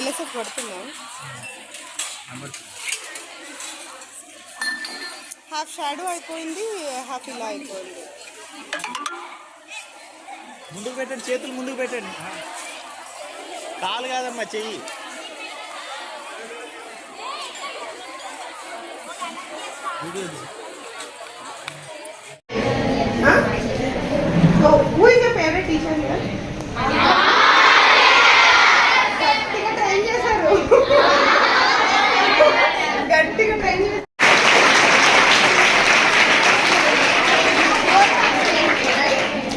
LSF కొడుతున్నాం. Half shadow అయిపోయింది, half ఇలా అయిపోయింది. ముందుకు పెట్టండి, చేతులు ముందుకు పెట్టండి. కాలు కాదమ్మా, చెయ్యి. So, who is your favorite teacher here? గట్టిగా ట్రైన్ చేశారు. గట్టిగా ట్రైన్ చేశారు.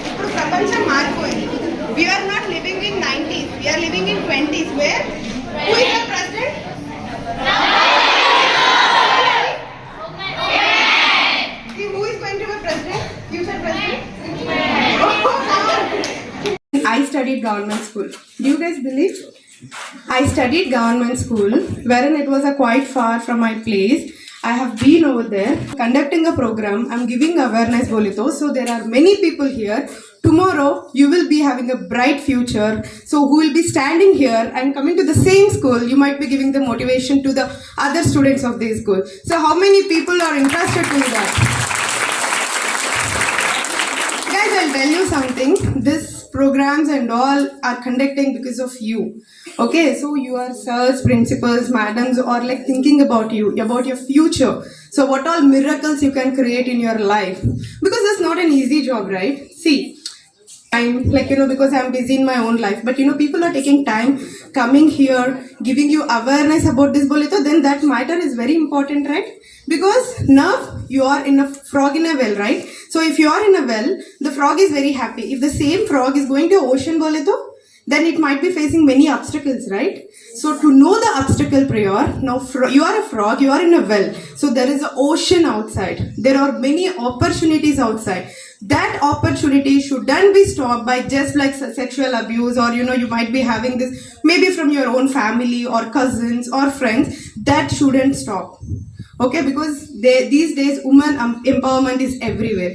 ఇప్పుడు ప్రపంచం మారిపోయింది. We are not living in 90s. We are living in 20s. Where? Who is the president? Who is going to be president? Future president? I studied government school. Do you guys believe? I studied government school wherein it was quite far from my place. I have been over there conducting a program. I'm giving awareness bolito. So there are many people here. Tomorrow you will be having a bright future. So who will be standing here and coming to the same school, you might be giving the motivation to the other students of this school. So how many people are interested in that? Guys, I'll tell you something. This programs and all are conducting because of you. Okay, so your sirs, principals, madams are like thinking about you, about your future. So what all miracles you can create in your life. Because it's not an easy job, right? See, I'm like, because I'm busy in my own life. But people are taking time, coming here, giving you awareness about this bolito, then that matter is very important, right? Because now you are in a frog in a well, right? So if you are in a well, the frog is very happy. If the same frog is going to ocean bolito, then it might be facing many obstacles, right? So to know the obstacle prior, now you are a frog, you are in a well. So there is an ocean outside. There are many opportunities outside. That opportunity shouldn't be stopped by just like sexual abuse, or you might be having this maybe from your own family or cousins or friends. That shouldn't stop. Okay, because these days women empowerment is everywhere.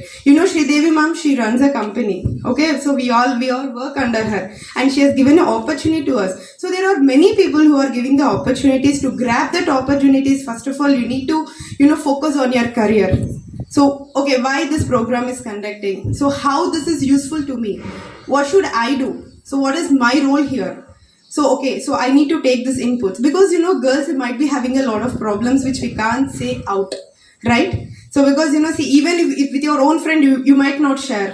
Sridevi ma'am, she runs a company. Okay, so we all work under her, and she has given an opportunity to us. So there are many people who are giving the opportunities. To grab that opportunities, first of all you need to focus on your career. So okay, why this program is conducting? So how this is useful to me? What should I do? So what is my role here? So okay, so I need to take this input because girls might be having a lot of problems which we can't say out, right? So because see, even if with your own friend you might not share.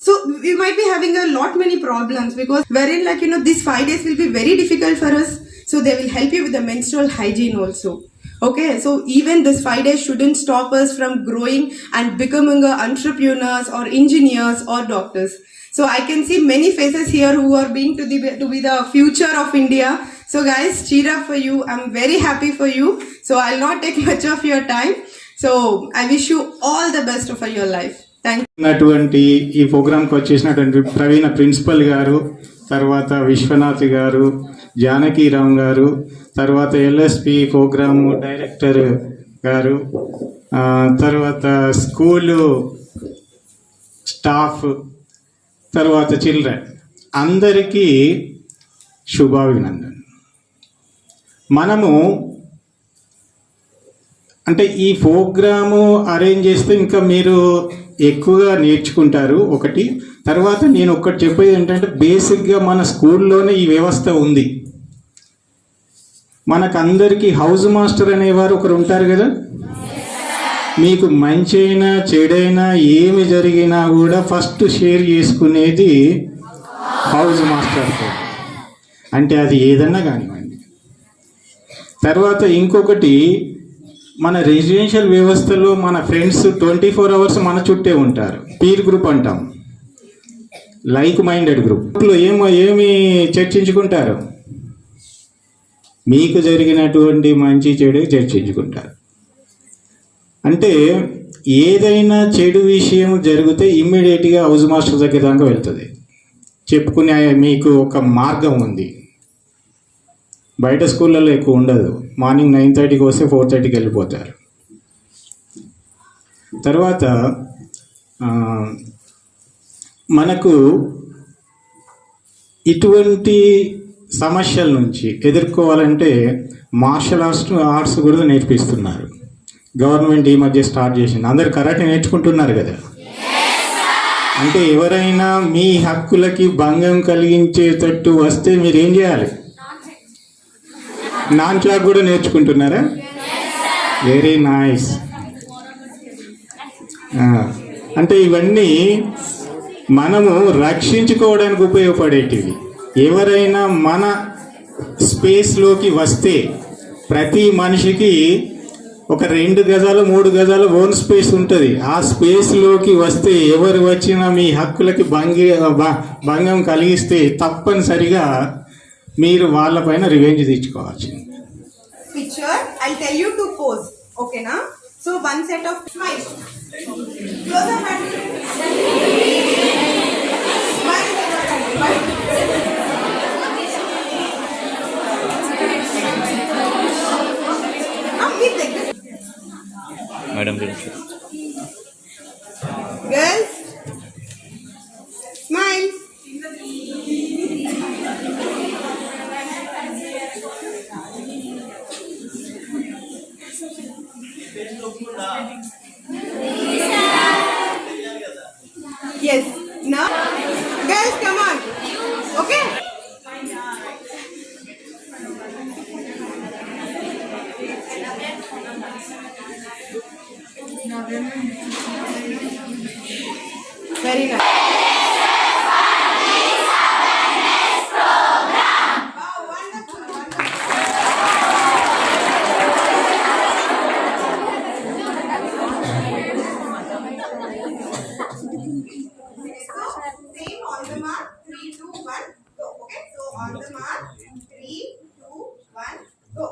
So we might be having a lot many problems because wherein these 5 days will be very difficult for us. So they will help you with the menstrual hygiene also. Okay, so even this 5 days shouldn't stop us from growing and becoming entrepreneurs or engineers or doctors. So I can see many faces here who are being to be the future of India. So guys, cheer up for you. I'm very happy for you. So I'll not take much of your time. So I wish you all the best for your life. Thank you. అటువంటి ఈ ప్రోగ్రాంకి వచ్చేసినటువంటి ప్రవీణ principal గారు, తర్వాత విశ్వనాథ్ గారు, జానకీరామ్ గారు, తర్వాత LSP programme director గారు, తర్వాత స్కూలు స్టాఫ్, తర్వాత చిల్డ్రన్ అందరికీ శుభాభినందన. మనము అంటే ఈ ప్రోగ్రాము అరేంజ్ చేస్తే ఇంకా మీరు ఎక్కువగా నేర్చుకుంటారు ఒకటి. తర్వాత నేను ఒకటి చెప్పేది ఏంటంటే బేసిక్గా మన స్కూల్లోనే ఈ వ్యవస్థ ఉంది. మనకందరికీ హౌస్ మాస్టర్ అనేవారు ఒకరు ఉంటారు కదా. మీకు మంచి అయినా చెడైనా ఏమి జరిగినా కూడా ఫస్ట్ షేర్ చేసుకునేది హౌస్ మాస్టర్తో, అంటే అది ఏదన్నా కానివ్వండి. తర్వాత ఇంకొకటి, మన రెసిడెన్షియల్ వ్యవస్థలో మన ఫ్రెండ్స్ 24 hours మన చుట్టే ఉంటారు. పీర్ గ్రూప్ అంటాం, లైక్ మైండెడ్ గ్రూప్లో ఏమి చర్చించుకుంటారు, మీకు జరిగినటువంటి మంచి చెడు చర్చించుకుంటారు. అంటే ఏదైనా చెడు విషయం జరిగితే ఇమ్మీడియట్గా హౌస్ మాస్టర్ దగ్గర దాకా వెళ్తుంది. చెప్పుకునే మీకు ఒక మార్గం ఉంది. బయట స్కూళ్ళలో ఎక్కువ ఉండదు. మార్నింగ్ 9:30కి వస్తే 4:30కి వెళ్ళిపోతారు. తర్వాత మనకు ఇటువంటి సమస్యల నుంచి ఎదుర్కోవాలంటే మార్షల్ ఆర్ట్స్ కూడా నేర్పిస్తున్నారు. గవర్నమెంట్ ఈ మధ్య స్టార్ట్ చేసింది. అందరు కరాటే నేర్చుకుంటున్నారు కదా. అంటే ఎవరైనా మీ హక్కులకి భంగం కలిగించేటట్టు వస్తే మీరు ఏం చేయాలి? నాన్ క్లాక్ కూడా నేర్చుకుంటున్నారా? Very nice. అంటే ఇవన్నీ మనము రక్షించుకోవడానికి ఉపయోగపడేటివి. ఎవరైనా మన స్పేస్లోకి వస్తే ప్రతి మనిషికి ఒక 2 గజాలు 3 గజాలు ఓన్ స్పేస్ ఉంటుంది. ఆ స్పేస్లోకి వస్తే ఎవరు వచ్చినా మీ హక్కులకి భంగం కలిగిస్తే తప్పనిసరిగా మీరు వాళ్ళపైన revenge తెచ్చుకోవాల్సింది. Picture, I'll tell you to pose. Okay, na? So one set of smile. Close up and smile. Smile. Keep like this. Madam, Girls, smile. Yes. Now, girls, come on. Okay. Very nice. Wow, wonderful, wonderful. Same on the mark, 3, 2, 1, go. Okay, so on the mark, 3, 2, 1, go.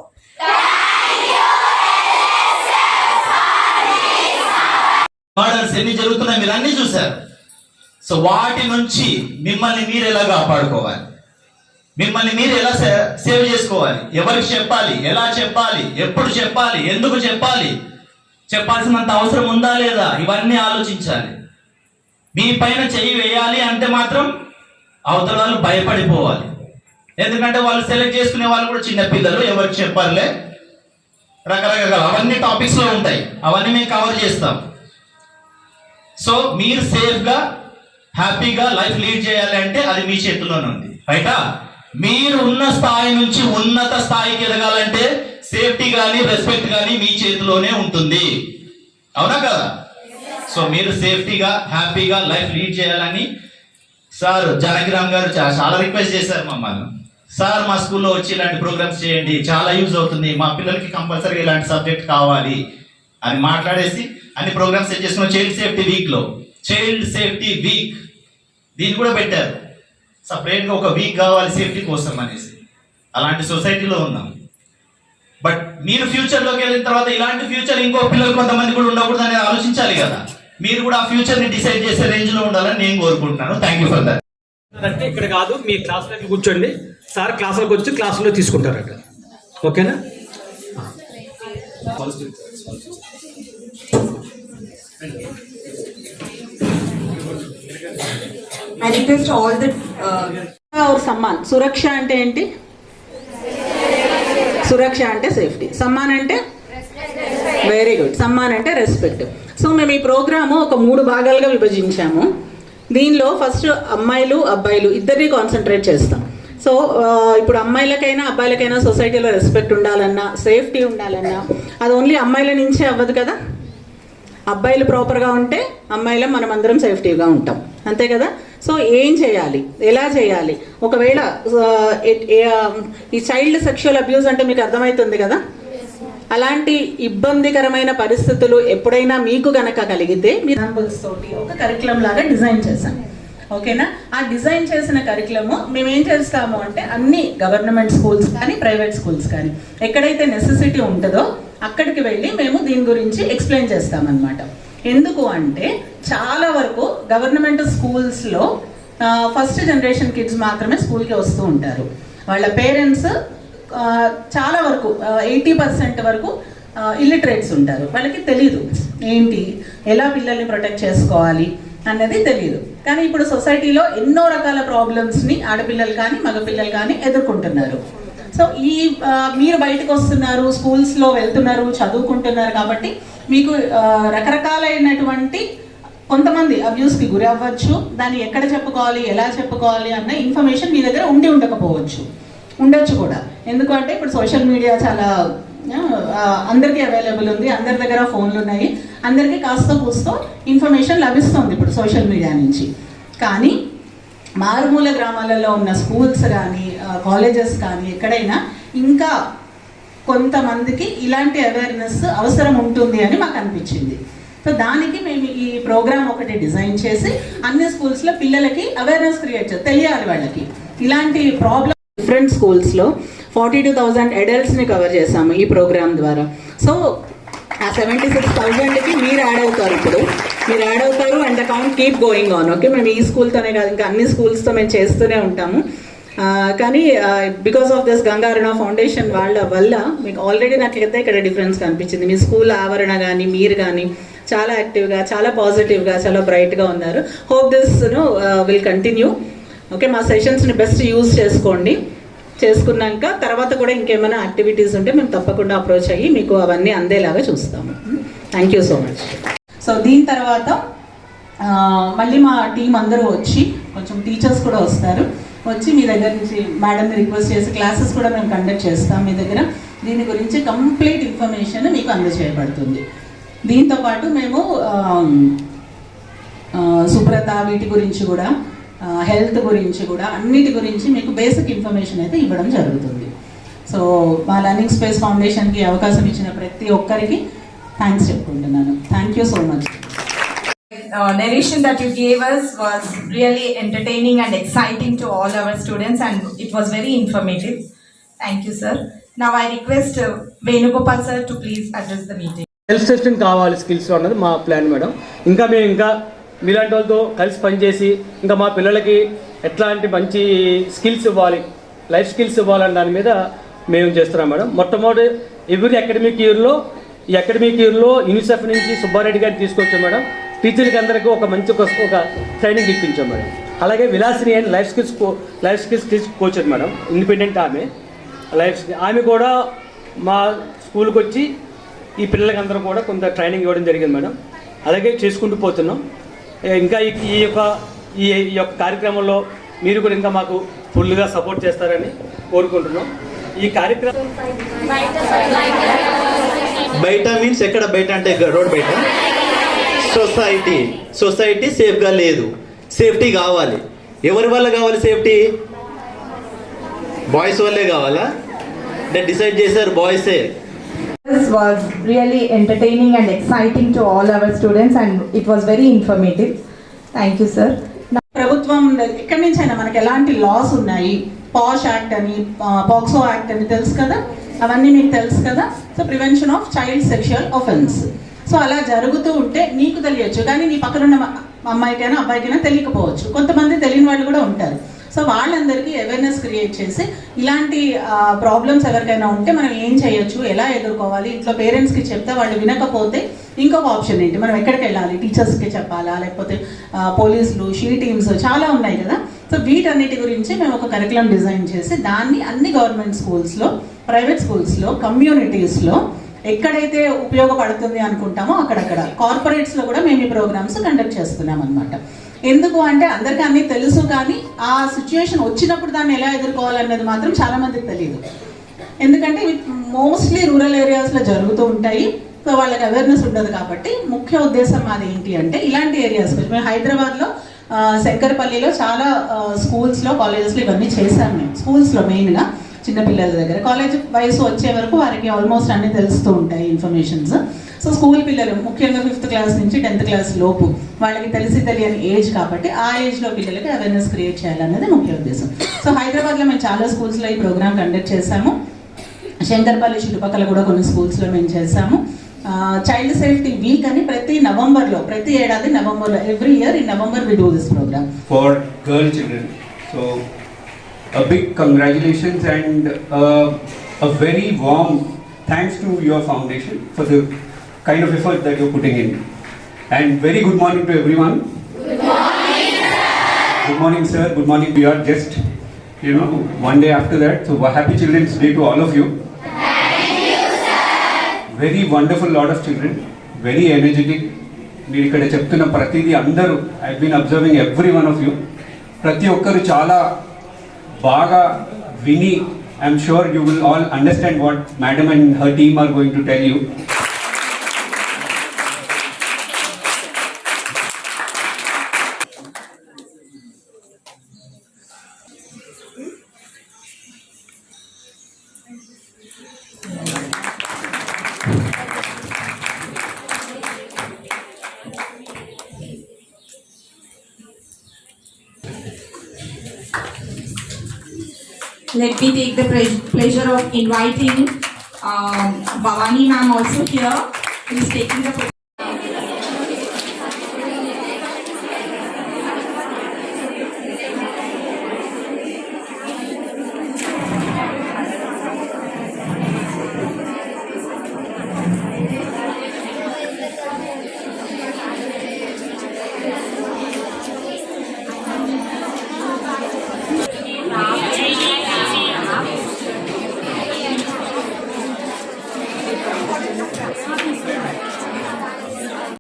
Murders ఎన్ని జరుగుతున్నాయి మీరు అన్ని చూశారు. So వాటి నుంచి మిమ్మల్ని మీరు ఎలా కాపాడుకోవాలి, మిమ్మల్ని మీరు ఎలా సేవ్ చేసుకోవాలి, ఎవరికి చెప్పాలి, ఎలా చెప్పాలి, ఎప్పుడు చెప్పాలి, ఎందుకు చెప్పాలి, చెప్పాల్సినంత అవసరం ఉందా లేదా, ఇవన్నీ ఆలోచించాలి. మీ పైన చెయ్యి వేయాలి అంటే మాత్రం అవతల వాళ్ళు భయపడిపోవాలి. ఎందుకంటే వాళ్ళు సెలెక్ట్ చేసుకునే వాళ్ళు కూడా చిన్న పిల్లలు, ఎవరికి చెప్పాలే, రకరకాల అవన్నీ టాపిక్స్ లో ఉంటాయి, అవన్నీ మేము కవర్ చేస్తాం. సో మీరు సేఫ్గా హ్యాపీగా లైఫ్ లీడ్ చేయాలి అంటే అది మీ చేతిలోనే ఉంది. రైటా? మీరు ఉన్న స్థాయి నుంచి ఉన్నత స్థాయికి ఎదగాలంటే సేఫ్టీ కానీ రెస్పెక్ట్ కానీ మీ చేతిలోనే ఉంటుంది. అవునా కదా? సో మీరు సేఫ్టీగా హ్యాపీగా లైఫ్ లీడ్ చేయాలని సార్ జానకిరామ్ గారు చాలా రిక్వెస్ట్ చేశారు మమ్మల్ని. సార్ మా స్కూల్లో వచ్చి ఇలాంటి ప్రోగ్రామ్స్ చేయండి, చాలా యూజ్ అవుతుంది, మా పిల్లలకి కంపల్సరీగా ఇలాంటి సబ్జెక్ట్ కావాలి అని మాట్లాడేసి అన్ని ప్రోగ్రామ్స్ సెట్ చేసుకున్న. చైల్డ్ సేఫ్టీ వీక్ లో చైల్డ్ సేఫ్టీ వీక్ దీన్ని కూడా పెట్టారు. సపరేట్గా ఒక వీక్ కావాలి సేఫ్టీ కోసం అనేసి. అలాంటి సొసైటీలో ఉన్నాం. బట్ మీరు ఫ్యూచర్లోకి వెళ్ళిన తర్వాత ఇలాంటి ఫ్యూచర్ ఇంకో పిల్లలు కొంతమంది కూడా ఉండకూడదు అనేది ఆలోచించాలి కదా. మీరు కూడా ఆ ఫ్యూచర్ని డిసైడ్ చేసే రేంజ్లో ఉండాలని నేను కోరుకుంటున్నాను. Thank you for that. అంటే ఇక్కడ కాదు, మీ క్లాస్లోకి కూర్చోండి, సార్ క్లాస్లోకి వచ్చి క్లాసులో తీసుకుంటారట. ఓకేనా? I request all the और सम्मान. సురక్ష అంటే ఏంటి? సురక్ష అంటే సేఫ్టీ, సమ్మాన్ అంటే వెరీ గుడ్, సమ్మాన్ అంటే రెస్పెక్ట్. సో మేము ఈ ప్రోగ్రాము ఒక 3 భాగాలుగా విభజించాము. దీనిలో ఫస్ట్ అమ్మాయిలు అబ్బాయిలు ఇద్దరిని కాన్సన్ట్రేట్ చేస్తాం. సో ఇప్పుడు అమ్మాయిలకైనా అబ్బాయిలకైనా సొసైటీలో రెస్పెక్ట్ ఉండాలన్నా, సేఫ్టీ ఉండాలన్నా అది ఓన్లీ అమ్మాయిల నుంచే అవ్వదు కదా. అబ్బాయిలు ప్రాపర్గా ఉంటే అమ్మాయిలం మనం అందరం సేఫ్టీగా ఉంటాం, అంతే కదా. సో ఏం చేయాలి, ఎలా చేయాలి? ఒకవేళ ఈ చైల్డ్ సెక్షువల్ అబ్యూస్ అంటే మీకు అర్థమవుతుంది కదా. అలాంటి ఇబ్బందికరమైన పరిస్థితులు ఎప్పుడైనా మీకు గనక కలిగితే మీ ఎగ్జాంపుల్స్ తోటి ఒక కరికులం లాగా డిజైన్ చేశాం. ఓకేనా? ఆ డిజైన్ చేసిన కరికులము మేము ఏం చేస్తాము అంటే అన్ని గవర్నమెంట్ స్కూల్స్ కానీ ప్రైవేట్ స్కూల్స్ కానీ ఎక్కడైతే నెసెసిటీ ఉంటుందో అక్కడికి వెళ్ళి మేము దీని గురించి ఎక్స్ప్లెయిన్ చేస్తామన్నమాట. ఎందుకు అంటే చాలా వరకు గవర్నమెంట్ స్కూల్స్లో ఫస్ట్ జనరేషన్ కిడ్స్ మాత్రమే స్కూల్కి వస్తూ ఉంటారు. వాళ్ళ పేరెంట్స్ చాలా వరకు 80% వరకు ఇల్లిటరేట్స్ ఉంటారు. వాళ్ళకి తెలీదు ఏంటి, ఎలా పిల్లల్ని ప్రొటెక్ట్ చేసుకోవాలి, అన్నది తెలియదు. కానీ ఇప్పుడు సొసైటీలో ఎన్నో రకాల ప్రాబ్లమ్స్ని ఆడపిల్లలు కానీ మగపిల్లలు కానీ ఎదుర్కొంటున్నారు. సో మీరు బయటకు వస్తున్నారు, స్కూల్స్లో వెళ్తున్నారు, చదువుకుంటున్నారు కాబట్టి మీకు రకరకాలైనటువంటి కొంతమంది అబ్యూస్కి గురి అవ్వచ్చు. దాన్ని ఎక్కడ చెప్పుకోవాలి, ఎలా చెప్పుకోవాలి అన్న ఇన్ఫర్మేషన్ మీ దగ్గర ఉండొచ్చు కూడా. ఎందుకంటే ఇప్పుడు సోషల్ మీడియా చాలా అందరికీ అవైలబుల్ ఉంది, అందరి దగ్గర ఫోన్లు ఉన్నాయి, అందరికీ కాస్త కూస్తో ఇన్ఫర్మేషన్ లభిస్తుంది ఇప్పుడు సోషల్ మీడియా నుంచి. కానీ మారుమూల గ్రామాలలో ఉన్న స్కూల్స్ కానీ కాలేజెస్ కానీ ఎక్కడైనా ఇంకా కొంతమందికి ఇలాంటి అవేర్నెస్ అవసరం ఉంటుంది అని మాకు అనిపించింది. సో దానికి మేము ఈ ప్రోగ్రామ్ ఒకటి డిజైన్ చేసి అన్ని స్కూల్స్లో పిల్లలకి అవేర్నెస్ క్రియేట్ చేయాలి, తెలియాలి వాళ్ళకి ఇలాంటి ప్రాబ్లమ్. డిఫరెంట్ స్కూల్స్లో 42,000 అడల్ట్స్ని కవర్ చేశాము ఈ ప్రోగ్రామ్ ద్వారా. సో ఆ 76,000కి మీరు యాడ్ అవుతారు and the count keep going on. Okay, మేము ఈ స్కూల్తోనే కాదు ఇంకా అన్ని స్కూల్స్తో మేము చేస్తూనే ఉంటాము. కానీ because of this Ganga Aruna foundation వాళ్ళ వల్ల మీకు ఆల్రెడీ నాకైతే ఇక్కడ డిఫరెన్స్ కనిపించింది. మీ స్కూల్ ఆవరణ కానీ మీరు కానీ చాలా యాక్టివ్గా, చాలా పాజిటివ్గా, చాలా బ్రైట్గా ఉన్నారు. Hope this will continue. Okay, మా సెషన్స్ని బెస్ట్ యూజ్ చేసుకున్నాక తర్వాత కూడా ఇంకేమైనా యాక్టివిటీస్ ఉంటే మేము తప్పకుండా అప్రోచ్ అయ్యి మీకు అవన్నీ అందేలాగా చూస్తాము. Thank you so much. So దీని తర్వాత మళ్ళీ మా టీం అందరూ వచ్చి, కొంచెం టీచర్స్ కూడా వచ్చి మీ దగ్గర నుంచి మేడంని రిక్వెస్ట్ చేసి క్లాసెస్ కూడా మేము కండక్ట్ చేస్తాం మీ దగ్గర. దీని గురించి కంప్లీట్ ఇన్ఫర్మేషన్ మీకు అందజేయబడుతుంది. దీంతోపాటు మేము శుభ్రత వీటి గురించి కూడా, హెల్త్ గురించి కూడా, అన్నిటి గురించి మీకు బేసిక్ ఇన్ఫర్మేషన్ అయితే ఇవ్వడం జరుగుతుంది. సో మా లర్నింగ్ స్పేస్ ఫౌండేషన్కి అవకాశం ఇచ్చిన ప్రతి ఒక్కరికి థ్యాంక్స్ చెప్పుకుంటున్నాను. Thank you so much. Narration that you gave us was really entertaining and exciting to all our students, and it was very informative. Thank you, sir. Now I request Venugopal sir to please address the meeting. Self sustain కావాలి skills అన్నది మా plan madam. మేము ఇంకా మీలాంటి వాళ్ళతో కలిసి పనిచేసి ఇంకా మా పిల్లలకి ఎట్లాంటి మంచి స్కిల్స్ ఇవ్వాలి, లైఫ్ స్కిల్స్ ఇవ్వాలని దాని మీద మేము చేస్తున్నాం మేడం. మొట్టమొదటి ఎవ్రీ అకాడమిక్ ఇయర్లో యూనిసెఫ్ నుంచి సుబ్బారెడ్డి గారిని తీసుకొచ్చాం మేడం. టీచర్కి అందరికీ ఒక మంచి ఒక ట్రైనింగ్ ఇప్పించాం మేడం. అలాగే విలాసిని అని life skills coach madam, independent ఆమె కూడా మా స్కూల్కి వచ్చి ఈ పిల్లలకి అందరూ కూడా కొంత ట్రైనింగ్ ఇవ్వడం జరిగింది మేడం. అలాగే చేసుకుంటూ పోతున్నాం. ఇంకా ఈ యొక్క కార్యక్రమంలో మీరు కూడా ఇంకా మాకు ఫుల్గా సపోర్ట్ చేస్తారని కోరుకుంటున్నాం. ఈ కార్యక్రమం బయట మీన్స్ ఎక్కడ బయట అంటే రోడ్ బయట. సొసైటీ సేఫ్గా లేదు, సేఫ్టీ కావాలి. ఎవరి వల్ల కావాలి సేఫ్టీ? బాయ్స్ వల్లే కావాలా? డిసైడ్ చేశారు బాయ్సే. This was really entertaining and exciting to all our students, and it was very informative. Thank you, sir. ప్రభుత్వం ఎక్కడి నుంచి అయినా మనకి ఎలాంటి లాస్ ఉన్నాయి, పాష్ యాక్ట్ అని, పాక్సో యాక్ట్ అని తెలుసు కదా, అవన్నీ మీకు తెలుసు కదా. So prevention of child sexual offence. So అలా జరుగుతూ ఉంటే నీకు తెలియచ్చు, కానీ నీ పక్కనున్న అమ్మాయికైనా అబ్బాయికైనా తెలియకపోవచ్చు. కొంతమంది తెలియని వాళ్ళు కూడా ఉంటారు. సో వాళ్ళందరికీ అవేర్నెస్ క్రియేట్ చేసి ఇలాంటి ప్రాబ్లమ్స్ ఎవరికైనా ఉంటే మనం ఏం చేయొచ్చు, ఎలా ఎదుర్కోవాలి, ఇంట్లో పేరెంట్స్కి చెప్తే వాళ్ళు వినకపోతే ఇంకొక ఆప్షన్ ఏంటి, మనం ఎక్కడికి వెళ్ళాలి, టీచర్స్కి చెప్పాలా, లేకపోతే పోలీసులు, షీ టీమ్స్ చాలా ఉన్నాయి కదా. సో వీటన్నిటి గురించి మేము ఒక కరికులం డిజైన్ చేసి దాన్ని అన్ని గవర్నమెంట్ స్కూల్స్లో, ప్రైవేట్ స్కూల్స్లో, కమ్యూనిటీస్లో ఎక్కడైతే ఉపయోగపడుతుంది అనుకుంటామో అక్కడక్కడ, కార్పొరేట్స్లో కూడా మేము ఈ ప్రోగ్రామ్స్ కండక్ట్ చేస్తున్నాం అనమాట. ఎందుకు అంటే అందరికీ అన్నీ తెలుసు, కానీ ఆ సిచ్యువేషన్ వచ్చినప్పుడు దాన్ని ఎలా ఎదుర్కోవాలనేది మాత్రం చాలామందికి తెలియదు. ఎందుకంటే ఇవి మోస్ట్లీ రూరల్ ఏరియాస్లో జరుగుతూ ఉంటాయి. సో వాళ్ళకి అవేర్నెస్ ఉండదు. కాబట్టి ముఖ్య ఉద్దేశం మాది ఏంటి అంటే ఇలాంటి ఏరియాస్, మేము హైదరాబాద్లో శంకరపల్లిలో చాలా స్కూల్స్లో, కాలేజెస్లో ఇవన్నీ చేశాం మేము. స్కూల్స్లో మెయిన్గా చిన్నపిల్లల దగ్గర, కాలేజ్ వయసు వచ్చే వరకు వారికి ఆల్మోస్ట్ అన్నీ తెలుస్తూ ఉంటాయి ఇన్ఫర్మేషన్స్. సో స్కూల్ పిల్లలు ముఖ్యంగా 5th క్లాస్ నుంచి 10th క్లాస్ లోపు వాళ్ళకి తెలియని ఏజ్ కాబట్టి ఆ ఏజ్లో పిల్లలకి అవేర్నెస్ క్రియేట్ చేయాలనేది ముఖ్య ఉద్దేశం. సో హైదరాబాద్లో మేము చాలా స్కూల్స్లో ఈ ప్రోగ్రామ్ కండక్ట్ చేశాము. శంకర్పల్లి చుట్టుపక్కల కూడా కొన్ని స్కూల్స్లో మేము చేశాము. చైల్డ్ సేఫ్టీ వీక్ అని ప్రతి ఏడాది నవంబర్లో, every year in November we do this program for girl children. So a big congratulations and a very warm thanks to your foundation for the kind of effort that you're putting in. And very good morning to everyone. Good morning, sir. Good morning. We are just, one day after that. So, happy Children's Day to all of you. Thank you, sir. Very wonderful lot of children. Very energetic. మీరు ఇక్కడ చెప్తున్న ప్రతిదీ అందరూ I been observing every one of you. ప్రతి ఒక్కరు చాలా బాగా విని I'm sure you will all understand what madam and her team are going to tell you. Let me take the pleasure of inviting Bhavani ma'am also here, who is taking the